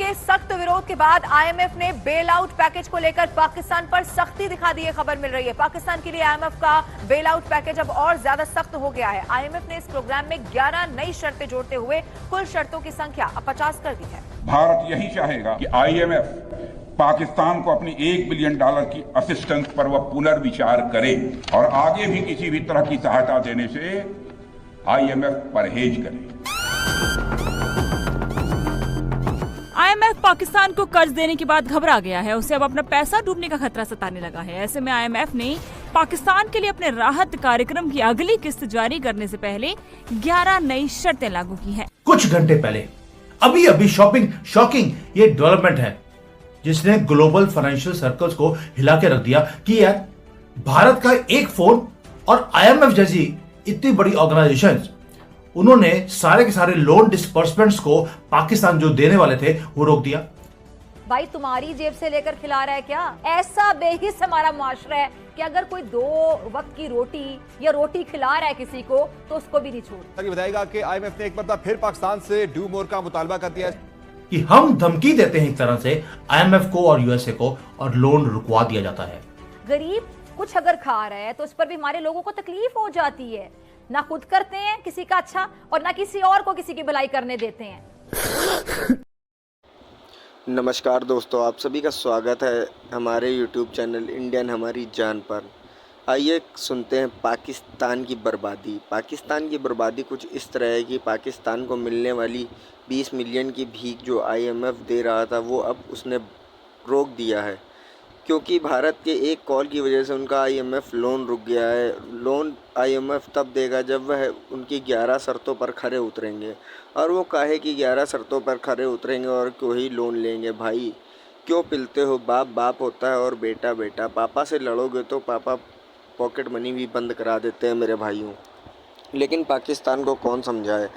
के सख्त विरोध के बाद आईएमएफ ने बेल आउट पैकेज को लेकर पाकिस्तान पर सख्ती दिखा दी है। खबर मिल रही है पाकिस्तान के लिए आईएमएफ का बेल आउट पैकेज अब और ज्यादा सख्त हो गया है। आईएमएफ ने इस प्रोग्राम में 11 नई शर्तें जोड़ते हुए कुल शर्तों की संख्या अब 50 कर दी है। भारत यही चाहेगा कि आईएमएफ पाकिस्तान को अपनी $1 बिलियन की असिस्टेंस पर वह पुनर्विचार करे और आगे भी किसी भी तरह की सहायता देने से आईएमएफ परहेज करे। आईएमएफ पाकिस्तान को कर्ज देने के बाद घबरा गया है। उसे अब अपना पैसा डूबने का खतरा सताने लगा है। ऐसे में आईएमएफ ने पाकिस्तान के लिए अपने राहत कार्यक्रम की अगली किस्त जारी करने से पहले 11 नई शर्तें लागू की हैं। कुछ घंटे पहले अभी शॉकिंग ये डेवलपमेंट है जिसने ग्लोबल फाइनेंशियल सर्कल्स को हिला के रख दिया कि यार भारत का एक फोन और आईएमएफ जैसी इतनी बड़ी ऑर्गेनाइजेशंस उन्होंने सारे के सारे लोन डिस्बर्समेंट्स को पाकिस्तान जो देने वाले थे वो रोक दिया। भाई तुम्हारी जेब से लेकर खिला रहा है क्या? ऐसा बेहिस हमारा मुआशरा है कि अगर कोई 2 वक्त की रोटी या रोटी खिला रहा है किसी को तो उसको भी नहीं छोड़। बताएगा कि आईएमएफ ने एक बार फिर पाकिस्तान से डू मोर का मुतालबा कर दिया है कि हम धमकी देते हैं एक तरह से आईएमएफ को और यूएसए को और लोन रुकवा दिया जाता है। गरीब कुछ अगर खा रहा है तो उस पर भी हमारे लोगों को तकलीफ हो जाती है। ना खुद करते हैं किसी का अच्छा और ना किसी और को किसी की भलाई करने देते हैं। नमस्कार दोस्तों, आप सभी का स्वागत है हमारे YouTube चैनल इंडियन हमारी जान पर। आइए सुनते हैं पाकिस्तान की बर्बादी। पाकिस्तान की बर्बादी कुछ इस तरह है कि पाकिस्तान को मिलने वाली 20 मिलियन की भीख जो आईएमएफ दे रहा था वो अब उसने रोक दिया है, क्योंकि भारत के एक कॉल की वजह से उनका आईएमएफ लोन रुक गया है। लोन आईएमएफ तब देगा जब वह उनकी 11 शर्तों पर खरे उतरेंगे, और वो काहे कि 11 शर्तों पर खरे उतरेंगे और क्यों ही लोन लेंगे। भाई क्यों पिलते हो? बाप बाप होता है और बेटा बेटा। पापा से लड़ोगे तो पापा पॉकेट मनी भी बंद करा देते हैं मेरे भाइयों। लेकिन पाकिस्तान को कौन समझाए,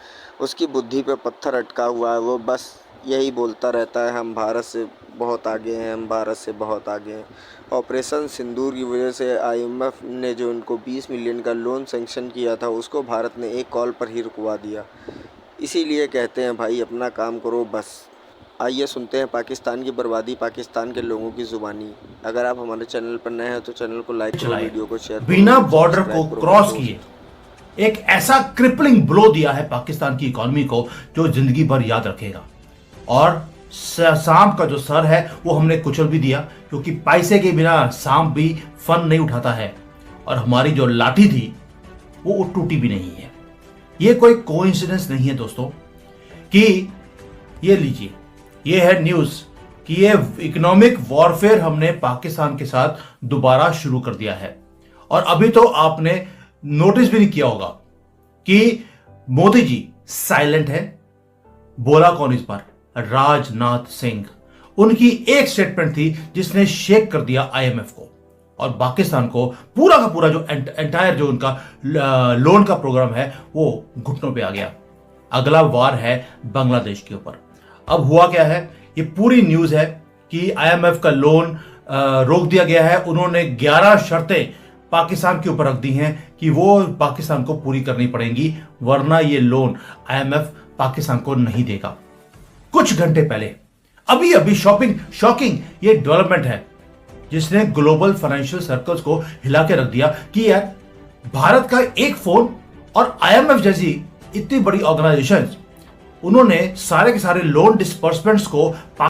उसकी बुद्धि पे पत्थर अटका हुआ है। वो बस यही बोलता रहता है हम भारत से बहुत आगे हैं, हम भारत से बहुत आगे हैं। ऑपरेशन सिंदूर की वजह से आईएमएफ ने जो उनको 20 मिलियन का लोन सैंक्शन किया था उसको भारत ने एक कॉल पर ही रुकवा दिया। इसीलिए कहते हैं भाई अपना काम करो बस। आइए सुनते हैं पाकिस्तान की बर्बादी पाकिस्तान के लोगों की जुबानी। अगर आप हमारे चैनल पर नए हैं तो चैनल को लाइक करो, वीडियो को शेयर। बिना बॉर्डर को क्रॉस किए एक ऐसा क्रिपलिंग ब्लो दिया है पाकिस्तान की इकोनॉमी को जो जिंदगी भर याद रखेगा। और सांप का जो सर है वो हमने कुचल भी दिया, क्योंकि पैसे के बिना सांप भी फन नहीं उठाता है। और हमारी जो लाठी थी वो टूटी भी नहीं है। ये कोई कोइंसिडेंस नहीं है दोस्तों कि ये लीजिए, ये है न्यूज कि ये इकोनॉमिक वॉरफेयर हमने पाकिस्तान के साथ दोबारा शुरू कर दिया है। और अभी तो आपने नोटिस भी नहीं किया होगा कि मोदी जी साइलेंट है। बोला कौन इस बार? राजनाथ सिंह। उनकी एक स्टेटमेंट थी जिसने शेक कर दिया आईएमएफ को और पाकिस्तान को पूरा का पूरा जो एंटायर जो उनका लोन का प्रोग्राम है वो घुटनों पे आ गया। अगला वार है बांग्लादेश के ऊपर। अब हुआ क्या है, ये पूरी न्यूज है कि आईएमएफ का लोन रोक दिया गया है। उन्होंने 11 शर्तें पाकिस्तान के ऊपर रख दी हैं कि वो पाकिस्तान को पूरी करनी पड़ेंगी, वरना ये लोन आईएमएफ पाकिस्तान को नहीं देगा। कुछ घंटे पहले अभी शॉकिंग ये डेवलपमेंट है जिसने ग्लोबल फाइनेंशियल सर्कल्स को हिला के रख दिया कि यार भारत का एक फोन और आईएमएफ जैसी इतनी बड़ी ऑर्गेनाइजेशंस उन्होंने सारे के सारे लोन डिस्बर्समेंट्स को